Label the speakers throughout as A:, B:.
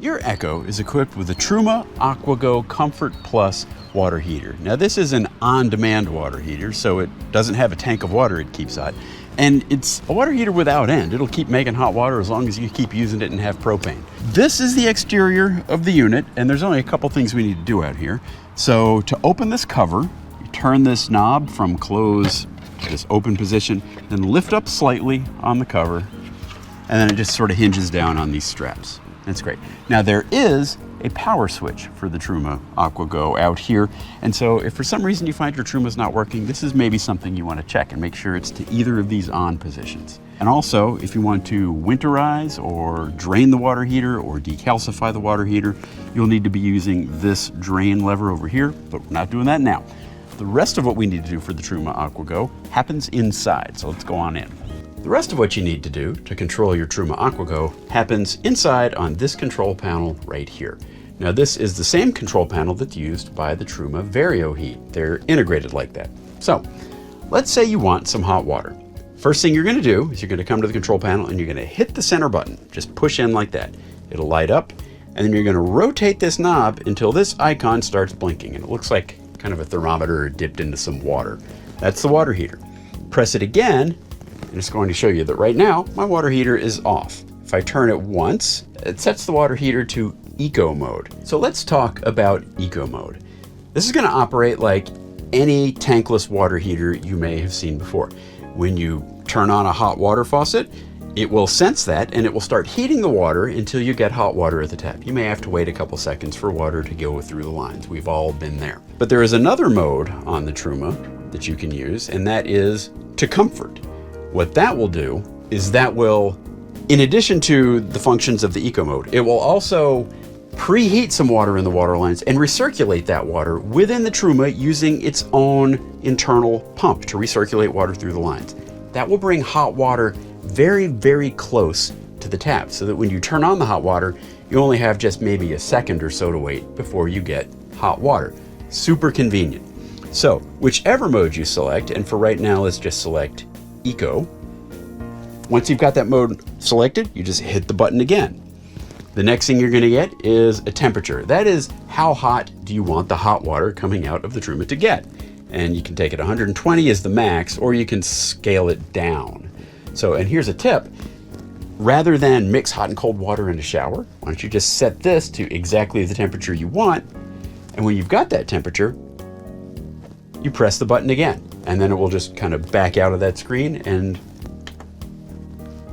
A: Your EKKO is equipped with a Truma AquaGo Comfort Plus water heater. Now this is an on-demand water heater, so it doesn't have a tank of water it keeps hot. And it's a water heater without end. It'll keep making hot water as long as you keep using it and have propane. This is the exterior of the unit, and there's only a couple things we need to do out here. So to open this cover, you turn this knob from close to this open position, then lift up slightly on the cover, and then it just sort of hinges down on these straps. That's great. Now there is a power switch for the Truma AquaGo out here. And so if for some reason you find your Truma's not working, this is maybe something you want to check and make sure it's to either of these on positions. And also, if you want to winterize or drain the water heater or decalcify the water heater, you'll need to be using this drain lever over here, but we're not doing that now. The rest of what we need to do for the Truma AquaGo happens inside, so let's go on in. The rest of what you need to do to control your Truma AquaGo happens inside on this control panel right here. Now this is the same control panel that's used by the Truma VarioHeat. They're integrated like that. So let's say you want some hot water. First thing you're going to do is you're going to come to the control panel and you're going to hit the center button. Just push in like that. It'll light up, and then you're going to rotate this knob until this icon starts blinking, and it looks like kind of a thermometer dipped into some water. That's the water heater. Press it again, and it's going to show you that right now my water heater is off. If I turn it once, it sets the water heater to eco mode. So let's talk about eco mode. This is going to operate like any tankless water heater you may have seen before. When you turn on a hot water faucet, it will sense that and it will start heating the water until you get hot water at the tap. You may have to wait a couple seconds for water to go through the lines. We've all been there. But there is another mode on the Truma that you can use, and that is to comfort. What that will do is that will, in addition to the functions of the eco mode, it will also preheat some water in the water lines and recirculate that water within the Truma using its own internal pump to recirculate water through the lines. That will bring hot water very, very close to the tap so that when you turn on the hot water, you only have just maybe a second or so to wait before you get hot water. Super convenient. So whichever mode you select, and for right now, let's just select Eco. Once you've got that mode selected, you just hit the button again. The next thing you're going to get is a temperature. That is, how hot do you want the hot water coming out of the Truma to get? And you can take it 120 as the max, or you can scale it down. So, and here's a tip. Rather than mix hot and cold water in a shower, why don't you just set this to exactly the temperature you want, and when you've got that temperature, you press the button again, and then it will just kind of back out of that screen, and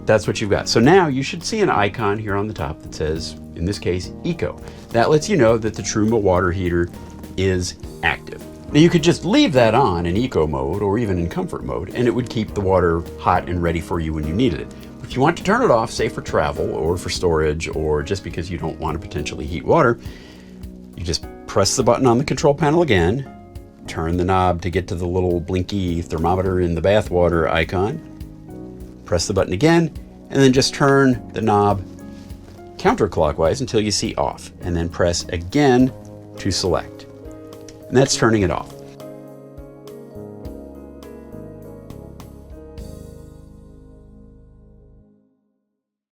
A: that's what you've got. So now you should see an icon here on the top that says, in this case, Eco. That lets you know that the Truma water heater is active. Now you could just leave that on in Eco mode or even in comfort mode, and it would keep the water hot and ready for you when you needed it. If you want to turn it off, say for travel or for storage or just because you don't want to potentially heat water, you just press the button on the control panel again, turn the knob to get to the little blinky thermometer in the bath water icon, press the button again, and then just turn the knob counterclockwise until you see off, and then press again to select. And that's turning it off.